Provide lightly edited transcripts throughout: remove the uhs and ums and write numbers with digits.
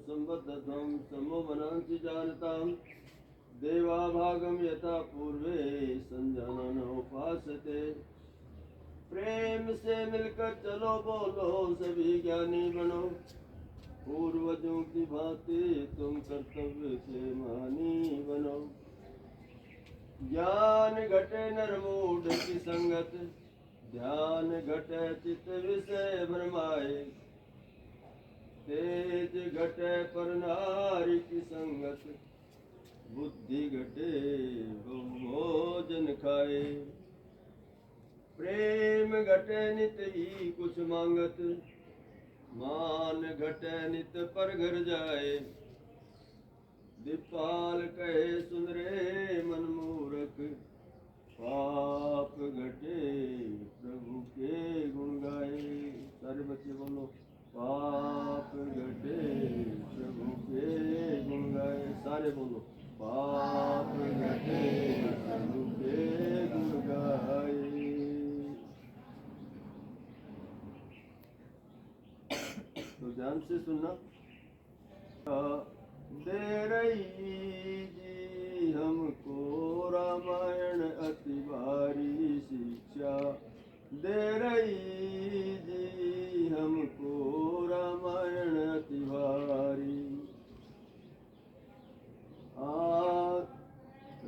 संबद्धध्वं समो मनंसि जानताम् देवा भागम यथा पूर्वे संजानन उपासते। प्रेम से मिलकर चलो बोलो सभी ज्ञानी बनो पूर्वजों की भांति तुम कर्तव्य से मानी बनो। ज्ञान घटे नर मूढ़ की संगत ध्यान घटे चित्त विषय भ्रमाए। तेज घटे पर नारी की संगत बुद्धि घटे भोजन खाए। प्रेम घटे नित ही कुछ मांगत मान घटे नित पर घर जाए। दीपाल कहे सुन रे मन मूरख पाप घटे प्रभु के गुण गाए। सारे बच्चे बोलो पाप घटे प्रभु के गुण गाए। सारे बोलो पाप घटे प्रभु के गुण गाए। तो ध्यान से सुनना। दे रही जी हमको रामायण अति भारी शिक्षा। दे रही जी हमको रामायण अति भारी।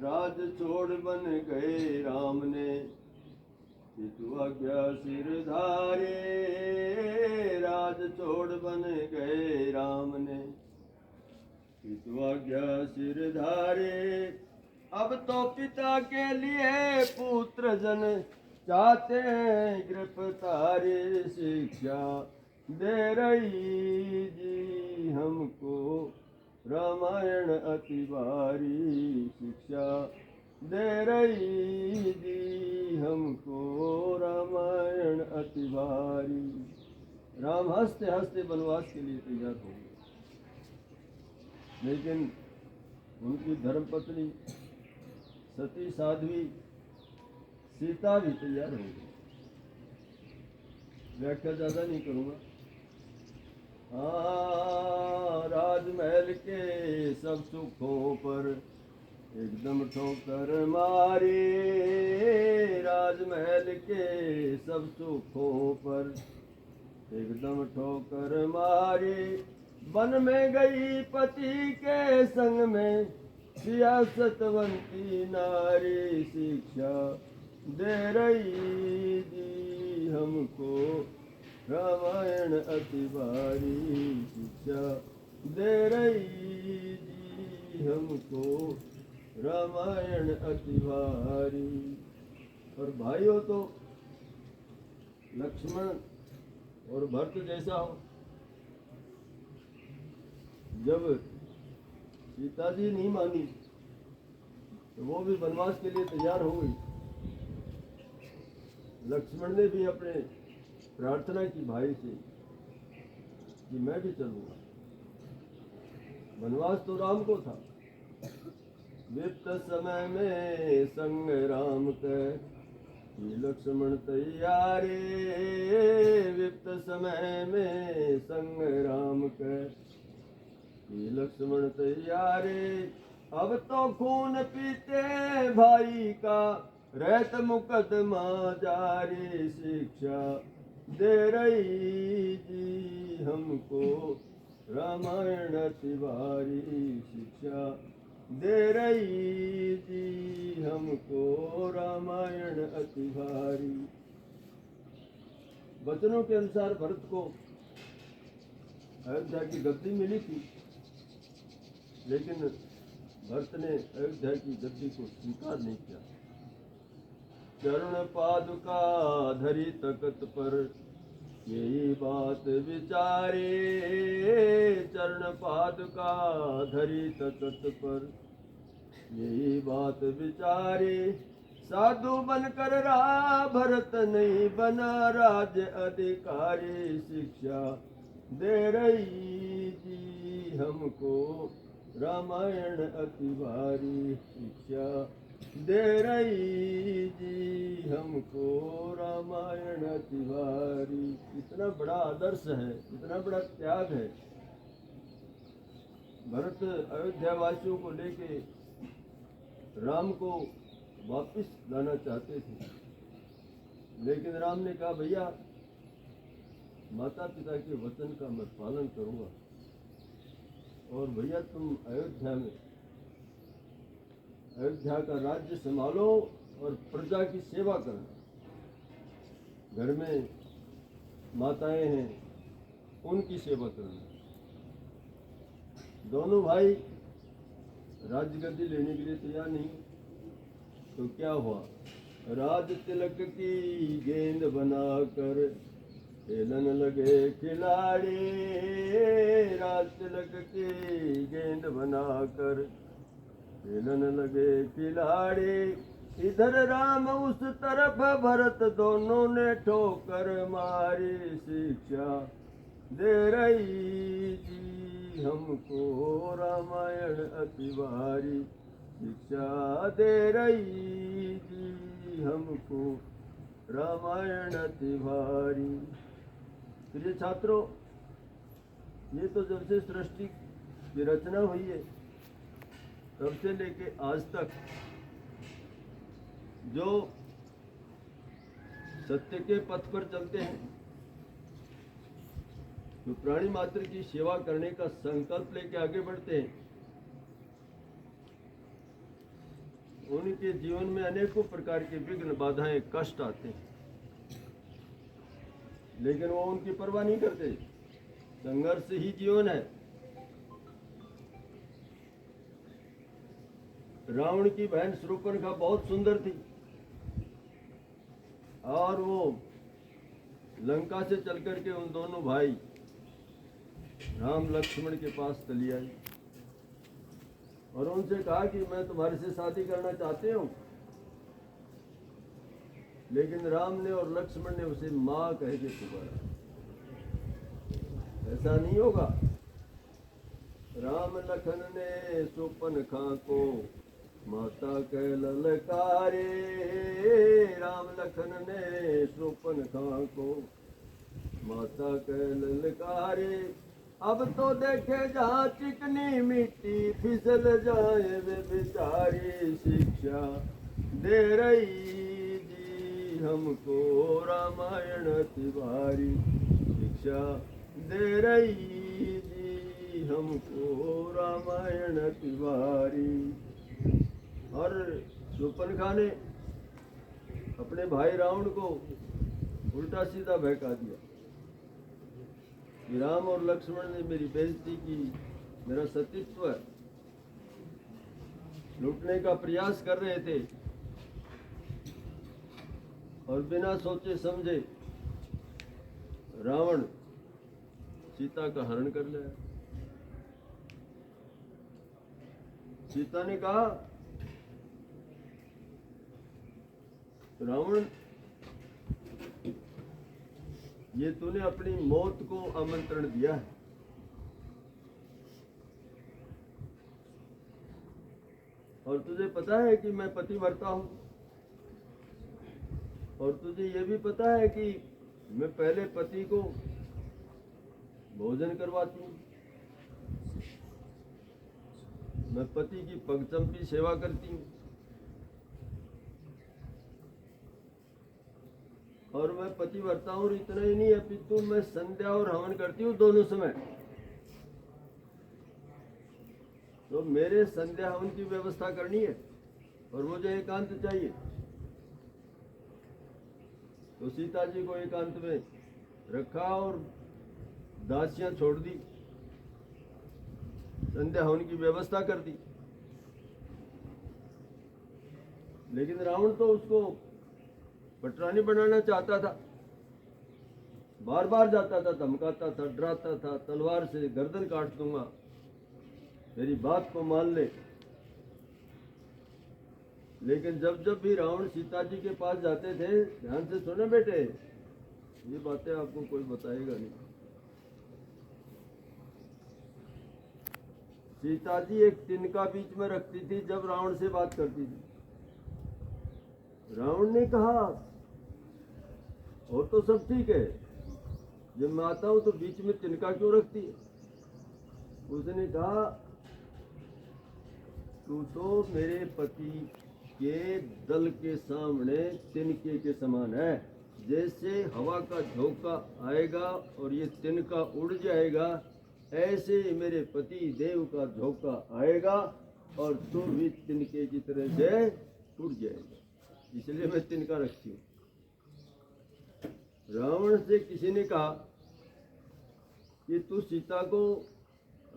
राज छोड़ बन गए राम ने पितु आज्ञा सिरधारे। राज छोड़ बन गए राम ने पितु आज्ञा सिरधारे। अब तो पिता के लिए पुत्र जन चाहते हैं गिरफ्तारी। शिक्षा दे रही जी हमको रामायण अति भारी। शिक्षा दे रही जी हमको रामायण अति भारी। राम हंसते हंसते वनवास के लिए तैयार हो गए, लेकिन उनकी धर्मपत्नी सती साध्वी सीता भी तैयार हो गई। व्याख्या ज़्यादा नहीं करूँगा। राजमहल के सब सुखों पर एकदम ठोकर मारी। राजमहल के सब सुखों पर एकदम ठोकर मारी। वन में गई पति के संग में सियासतवंती नारी। शिक्षा दे रही जी हमको रामायण अति भारी। शिक्षा दे रही जी हमको रामायण अति भारी। और भाइयों तो लक्ष्मण और भरत जैसा हो। जब सीता जी नहीं मानी तो वो भी वनवास के लिए तैयार हो गई। लक्ष्मण ने भी अपने प्रार्थना की भाई से कि मैं भी चलूंगा। वनवास तो राम को था। विप्त समय में संग राम के लक्ष्मण तैयारे। विप्त समय में संग राम के लक्ष्मण तैयारे। अब तो खून पीते भाई का रहत मुकदमा जारी। शिक्षा दे रही जी हमको रामायण अति भारी। शिक्षा दे रही जी हमको रामायण अति भारी। वचनों के अनुसार भरत को अयोध्या की गद्दी मिली थी, लेकिन भरत ने अयोध्या की गद्दी को स्वीकार नहीं किया। चरण पादुका धरी तकत पर यही बात विचारे। चरण पादुका धरी तकत पर यही बात विचारे। साधु बनकर रहा भरत नहीं बना राज्य अधिकारी। शिक्षा दे रही जी हमको रामायण अति भारी। शिक्षा दे रही जी हमको रामायण अति भारी। इतना बड़ा आदर्श है, इतना बड़ा त्याग है भरत अयोध्या वासियों को लेके राम को वापस लाना चाहते थे, लेकिन राम ने कहा भैया माता पिता के वचन का मैं पालन करूंगा और भैया तुम अयोध्या का राज्य संभालो और प्रजा की सेवा करना। घर में माताएं हैं उनकी सेवा करना। दोनों भाई राजगद्दी लेने के लिए तैयार नहीं। तो क्या हुआ, राज तिलक की गेंद बनाकर खेलन लगे खिलाड़ी। राज तिलक की गेंद बनाकर खेलन लगे खिलाड़ी। इधर राम उस तरफ भरत, दोनों ने ठोकर मारी। शिक्षा दे रही जी हमको रामायण अति भारी। शिक्षा दे रही जी हमको रामायण अति भारी। प्रिय छात्रों, ये तो जब से सृष्टि की रचना हुई है तब से लेके आज तक जो सत्य के पथ पर चलते हैं, जो प्राणी मात्र की सेवा करने का संकल्प लेके आगे बढ़ते हैं, उनके जीवन में अनेकों प्रकार के विघ्न बाधाएं कष्ट आते हैं, लेकिन वो उनकी परवाह नहीं करते। संघर्ष ही जीवन है। रावण की बहन शूर्पणखा बहुत सुंदर थी और वो लंका से चल करके उन दोनों भाई राम लक्ष्मण के पास चली आई और उनसे कहा कि मैं तुम्हारे से शादी करना चाहती हूँ। लेकिन राम ने और लक्ष्मण ने उसे माँ कह के पुकारा। ऐसा नहीं होगा। राम लखन ने शूर्पणखा को माता कह ललकारे। राम लखन ने शूर्पणखा को माता कह ललकारे। अब तो देखे जहाँ चिकनी मिट्टी फिसल जाए वे बेचारी। शिक्षा दे रही जी हमको रामायण अति भारी। शिक्षा दे रही जी हमको रामायण अति भारी। और शूर्पणखा ने अपने भाई रावण को उल्टा सीधा बहका दिया कि राम और लक्ष्मण ने मेरी बेइज्जती की, मेरा सतीत्व लूटने का प्रयास कर रहे थे और बिना सोचे समझे रावण सीता का हरण कर लिया। सीता ने कहा, रावण ये तूने अपनी मौत को आमंत्रण दिया है। और तुझे पता है कि मैं पतिव्रता हूं और तुझे ये भी पता है कि मैं पहले पति को भोजन करवाती हूँ, मैं पति की पगचंपी सेवा करती हूँ और मैं पतिव्रता हूँ। और इतना ही नहीं अपितु मैं संध्या और हवन करती हूँ दोनों समय। तो मेरे संध्या हवन की व्यवस्था करनी है और मुझे एकांत चाहिए। तो सीता जी को एकांत में रखा और दासियां छोड़ दी, संध्या हवन की व्यवस्था कर दी। लेकिन रावण तो उसको पटरानी बनाना चाहता था। बार बार जाता था, धमकाता था, डराता था, तलवार से गर्दन काट दूंगा, मेरी बात को मान ले। लेकिन जब जब भी रावण सीता जी के पास जाते थे, ध्यान से सुने बेटे, ये बातें आपको कोई बताएगा नहीं। सीता जी एक तिनका बीच में रखती थी जब रावण से बात करती थी। रावण ने कहा, और तो सब ठीक है, जब मैं आता हूं तो बीच में तिनका क्यों रखती है? उसने कहा, तू तो मेरे पति के दल के सामने तिनके के समान है। जैसे हवा का झोंका आएगा और ये तिनका उड़ जाएगा, ऐसे मेरे पति देव का झोंका आएगा और तू भी तिनके की तरह से उड़ जाएगा। इसलिए मैं तिनका रखती हूँ। रावण से किसी ने कहा कि तू सीता को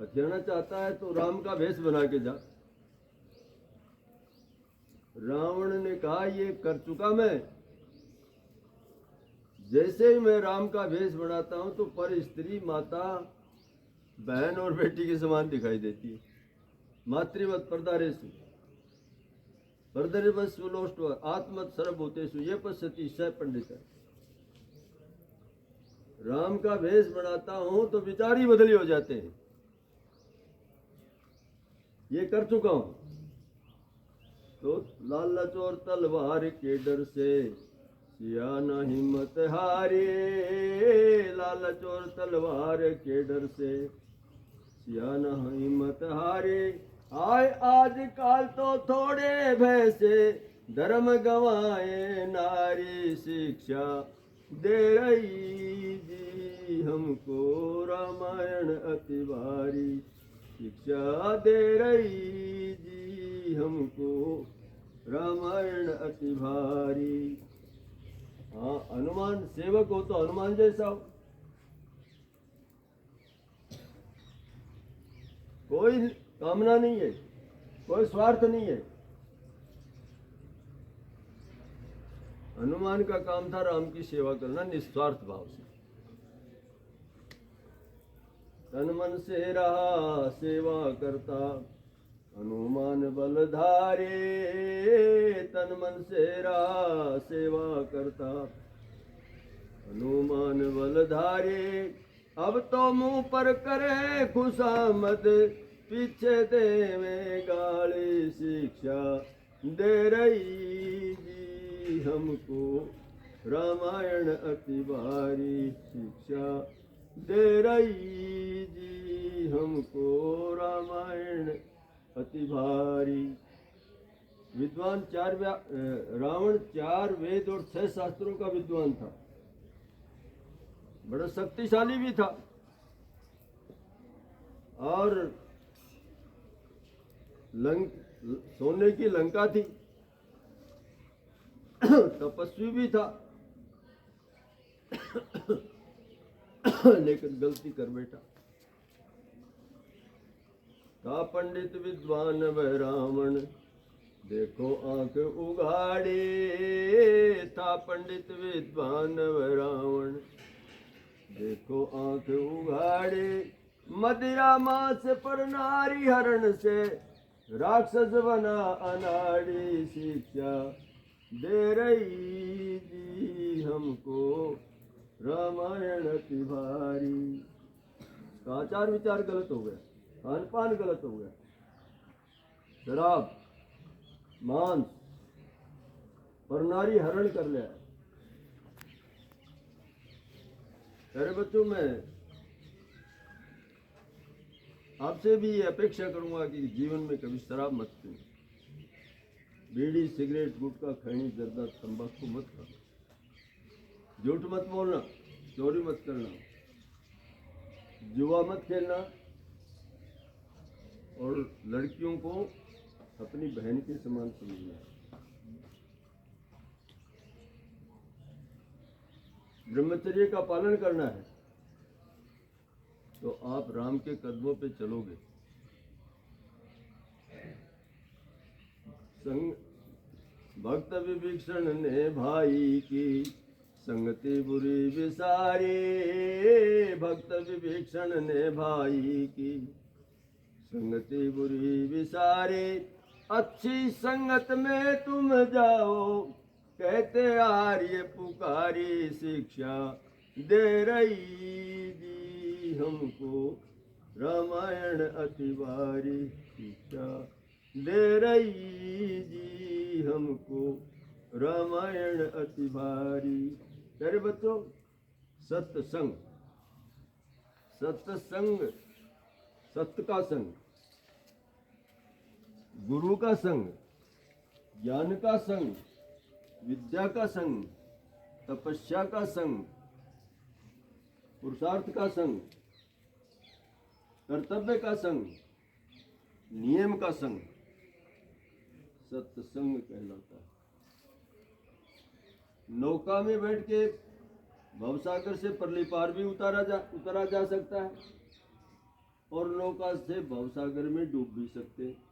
हथियाना चाहता है तो राम का भेष बना के जा। रावण ने कहा ये कर चुका मैं। जैसे ही मैं राम का भेष बनाता हूं तो पर स्त्री माता बहन और बेटी के समान दिखाई देती है। मातृवत परदारेषु परदरिवस्व लोष्ट आत्मत सर्वभूतेषु ये पश्यति स पंडित है। राम का भेष बनाता हूं तो विचार ही बदली हो जाते हैं। ये कर चुका हूं। तो लालच और तलवार के डर से सियाना हिम्मत हारे। लालच और तलवार के डर से सियाना हिम्मत हारे। आय आज काल तो थोड़े भय से धर्म गवाए नारी। शिक्षा दे रही जी हमको रामायण अति भारी। शिक्षा दे रही जी हमको रामायण अति भारी। हाँ, हनुमान सेवक हो तो हनुमान जैसा हो। कोई कामना नहीं है, कोई स्वार्थ नहीं है। हनुमान का काम था राम की सेवा करना निस्वार्थ भाव से। तन मन से रहा सेवा करता हनुमान बलधारे। तन मन से रहा सेवा करता हनुमान बलधारे। अब तो मुंह पर करे खुशामद पीछे दे में गाली। शिक्षा दे रही जी हमको रामायण अति भारी। शिक्षा दे रही जी हमको रामायण अति भारी। विद्वान रावण 4 वेद और 6 शास्त्रों का विद्वान था। बड़ा शक्तिशाली भी था और सोने की लंका थी। तपस्वी भी था लेकिन गलती कर बैठा। था पंडित विद्वान वह रावण देखो आंख उगाड़े। था पंडित विद्वान वह रावण देखो आंख उगाड़े। मदिरा मांस पर नारी हरण से राक्षस बना अनाड़ी। शिक्षा दे रही जी हमको रामायण अति भारी। का आचार विचार गलत हो गया, खान पान गलत हो गया, शराब मांस पर नारी हरण कर लिया। अरे बच्चों, मैं आपसे भी ये अपेक्षा करूंगा कि जीवन में कभी शराब मत पीना, बीड़ी सिगरेट गुटखा खैनी जर्दा तंबाकू मत खाना, झूठ मत बोलना, चोरी मत करना, जुआ मत खेलना और लड़कियों को अपनी बहन के समान समझना। ब्रह्मचर्य का पालन करना है तो आप राम के कदमों पे चलोगे। भक्त विभीषण ने भाई की संगति बुरी विसारी। भक्त विभीषण ने भाई की संगति बुरी विसारी। अच्छी संगत में तुम जाओ कहते आर्य पुकारी। शिक्षा दे रही जी हमको रामायण अति भारी। शिक्षा दे रही जी हमको रामायण अति भारी। प्यारे बच्चों, सत्संग, सत्संग, सत्य का संग, गुरु का संग, ज्ञान का संग, विद्या का संग, तपस्या का संग, पुरुषार्थ का संग, कर्तव्य का संग, नियम का संग सत्संग कहलाता है। नौका में बैठ के भवसागर से परली पार भी उतरा जा सकता है और नौका से भवसागर में डूब भी सकते हैं।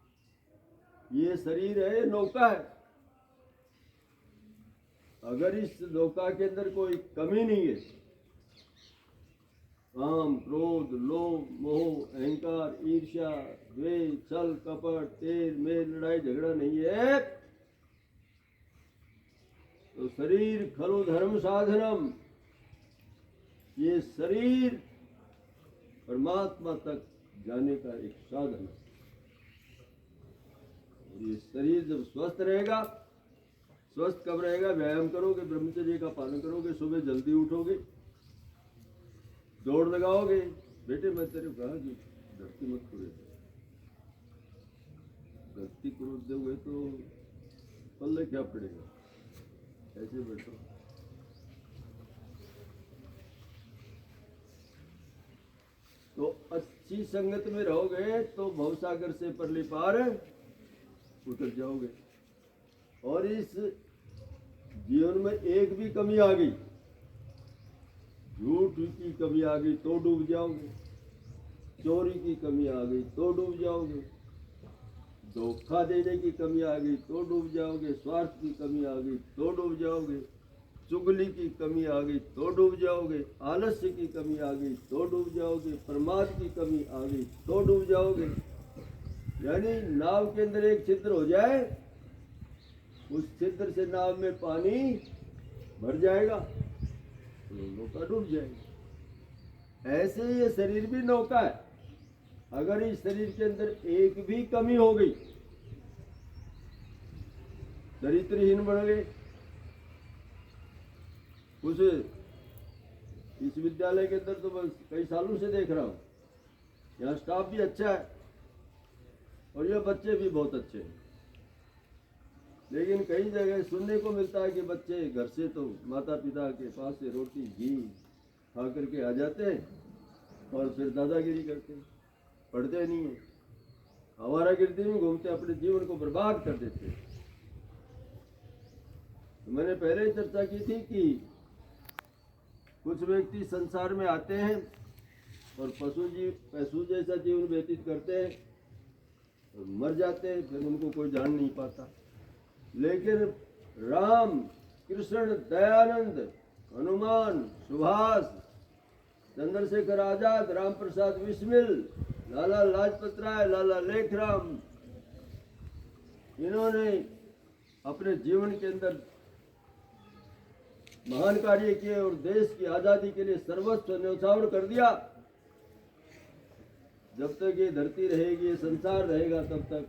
ये शरीर है, ये नौका है। अगर इस नौका के अंदर कोई कमी नहीं है, काम, क्रोध, लोभ, मोह, अहंकार, ईर्ष्या, द्वेष, छल, कपट, तेल, मेल, लड़ाई झगड़ा नहीं है, तो शरीर खलु धर्म साधनम, ये शरीर परमात्मा तक जाने का एक साधन है। और ये शरीर जब स्वस्थ रहेगा, स्वस्थ कब रहेगा? व्यायाम करोगे, ब्रह्मचर्य का पालन करोगे, सुबह जल्दी उठोगे, दौड़ लगाओगे। बेटे मैं तेरे को कहा कि धरती मत करो, धरती करो दोगे तो पल्ले क्या पड़ेगा, ऐसे बैठो। तो अच्छी संगत में रहोगे तो भवसागर से परली पार उतर जाओगे। और इस जीवन में एक भी कमी आ गई, झूठ की कमी आ गई तो डूब जाओगे, चोरी की कमी आ गई तो डूब जाओगे, धोखा देने की कमी आ गई तो डूब जाओगे, स्वार्थ की कमी आ गई तो डूब जाओगे, चुगली की कमी आ गई तो डूब जाओगे, आलस्य की कमी आ गई तो डूब जाओगे, प्रमाद की कमी आ गई तो डूब जाओगे। यानी नाव के अंदर एक छिद्र हो जाए, उस छिद्र से नाव में पानी भर जाएगा तो नौका डूब जाएगी। ऐसे ही ये शरीर भी नौका है। अगर इस शरीर के अंदर एक भी कमी हो गई, चरित्रहीन बन गए। कुछ इस विद्यालय के अंदर तो बस कई सालों से देख रहा हूँ, यहाँ स्टाफ भी अच्छा है और ये बच्चे भी बहुत अच्छे हैं, लेकिन कई जगह सुनने को मिलता है कि बच्चे घर से तो माता पिता के पास से रोटी घी खा करके आ जाते हैं और फिर दादागिरी करते हैं, पढ़ते नहीं है, आवारागर्दी में घूमते, अपने जीवन को बर्बाद कर देते हैं। तो मैंने पहले ही चर्चा की थी कि कुछ व्यक्ति संसार में आते हैं और पशु जैसा जीवन व्यतीत करते हैं और मर जाते हैं, फिर उनको कोई जान नहीं पाता। लेकिन राम, कृष्ण, दयानंद, हनुमान, सुभाष, चंद्रशेखर आजाद, राम प्रसाद बिस्मिल, लाला लाजपत राय, लाला लेखराम, इन्होंने अपने जीवन के अंदर महान कार्य किए और देश की आजादी के लिए सर्वस्व न्यौछावर कर दिया। जब तक ये धरती रहेगी, ये संसार रहेगा, तब तक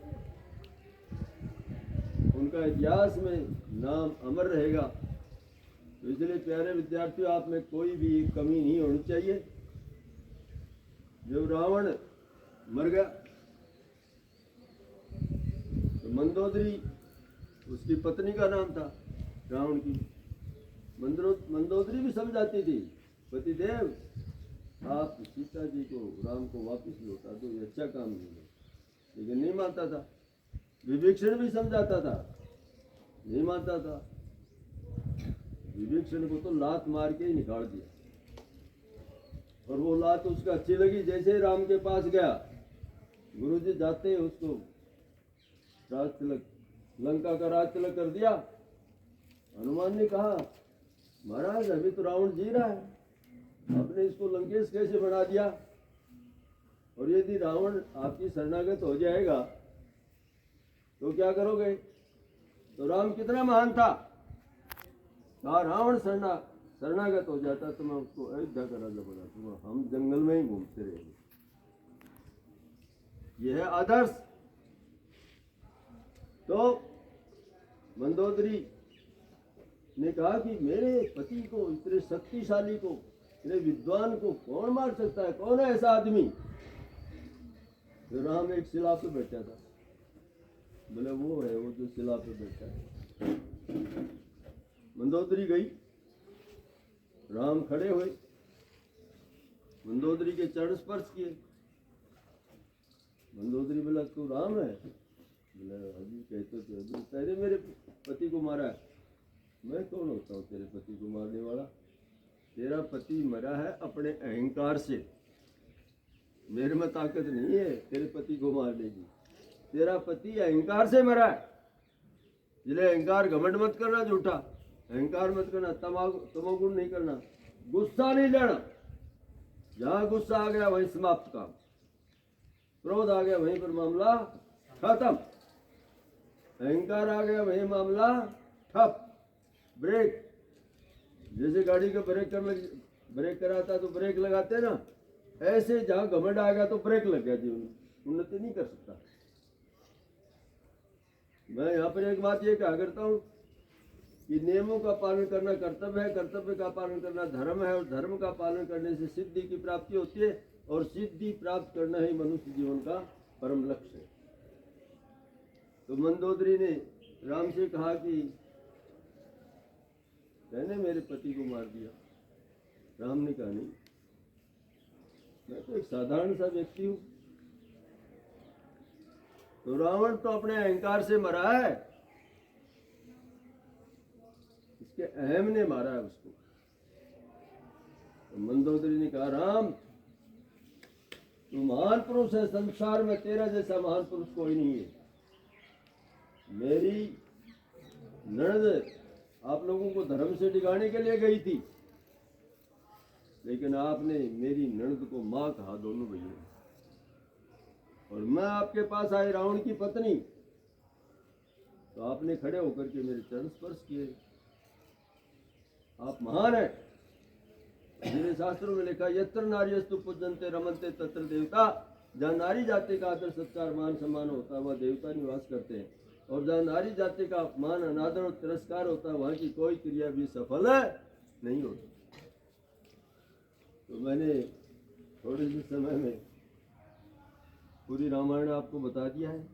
उनका इतिहास में नाम अमर रहेगा। तो इसलिए प्यारे विद्यार्थियों, आप में कोई भी कमी नहीं होनी चाहिए। जब रावण मर गया तो मंदोदरी उसकी पत्नी का नाम था, रावण की। मंदोदरी भी समझाती थी, पतिदेव आप सीता जी को, राम को वापस लौटा दो, ये अच्छा काम नहीं है, लेकिन नहीं मानता था। विभीषण भी समझाता था, नहीं मानता था। विभीषण को तो लात मार के ही निकाल दिया और वो लात उसको अच्छी लगी। जैसे राम के पास गया, गुरुजी जाते ही उसको राज तिलक, लंका का राज तिलक कर दिया। हनुमान ने कहा, महाराज अभी तो रावण जी रहा है, आपने इसको लंकेश कैसे बना दिया? और यदि रावण आपकी शरणागत हो जाएगा तो क्या करोगे? तो राम कितना महान था, कहा रावण शरणागत हो जाता तो मैं उसको अयोध्या का राजा बना दूंगा, हम जंगल में ही घूमते रहेंगे। यह है आदर्श। तो मंदोदरी ने कहा कि मेरे पति को, इतने शक्तिशाली को, इतने विद्वान को कौन मार सकता है? कौन है ऐसा आदमी? तो राम एक शिला पे बैठा था, बोले वो है, वो जो शिला पे बैठा है। मंदोदरी गई, राम खड़े हुए, मंदोदरी के चरण स्पर्श किए। मंदोदरी बोला तू राम है? बोला अभी कहते थे अभी तेरे मेरे पति को मारा है। मैं कौन होता हूँ तेरे पति को मारने वाला? तेरा पति मरा है अपने अहंकार से, मेरे में ताकत नहीं है तेरे पति को मारने की। तेरा पति अहंकार से मरा है, इसलिए अहंकार घमंड मत करना, झूठा अहंकार मत करना, तमोगुण नहीं करना, गुस्सा नहीं लेना। जहां गुस्सा आ गया वहीं समाप्त काम, क्रोध आ गया वहीं पर मामला खत्म, अहंकार आ गया वहीं मामला ठप। ब्रेक, जैसे गाड़ी का ब्रेक कराता तो ब्रेक लगाते ना, ऐसे जहां घमंड आ गया तो ब्रेक लग गया जीवन में, उन्नति नहीं कर सकता। मैं यहाँ पर एक बात ये कहा करता हूँ कि नियमों का पालन करना कर्तव्य है, कर्तव्य का पालन करना धर्म है, और धर्म का पालन करने से सिद्धि की प्राप्ति होती है, और सिद्धि प्राप्त करना ही मनुष्य जीवन का परम लक्ष्य है। तो मंदोदरी ने राम से कहा कि मैंने मेरे पति को मार दिया। राम ने कहा नहीं, मैं तो एक साधारण सा व्यक्ति हूं। तो रावण तो अपने अहंकार से मरा है, इसके अहम ने मारा है उसको। तो मंदोदरी ने कहा राम तू महान पुरुष है, संसार में तेरा जैसा महान पुरुष कोई नहीं है। मेरी ननद आप लोगों को धर्म से डिगाने के लिए गई थी, लेकिन आपने मेरी ननद को मां कहा, दोनों भैया। और मैं आपके पास आई रावण की पत्नी, तो आपने खड़े होकर के मेरे चरण स्पर्श किए। आप महान है। मेरे शास्त्रों में लिखा यत्र नार्यस्तु पूजन्ते रमन्ते तत्र देवता। जहाँ नारी जाति का आदर सत्कार मान सम्मान होता है वह देवता निवास करते हैं, और जहाँ नारी जाति का अपमान अनादर और तिरस्कार होता है वहाँ की कोई क्रिया भी सफल नहीं होती। तो मैंने थोड़े से समय में पूरी रामायण आपको बता दिया है।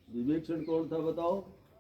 विवेचन कौन था बताओ?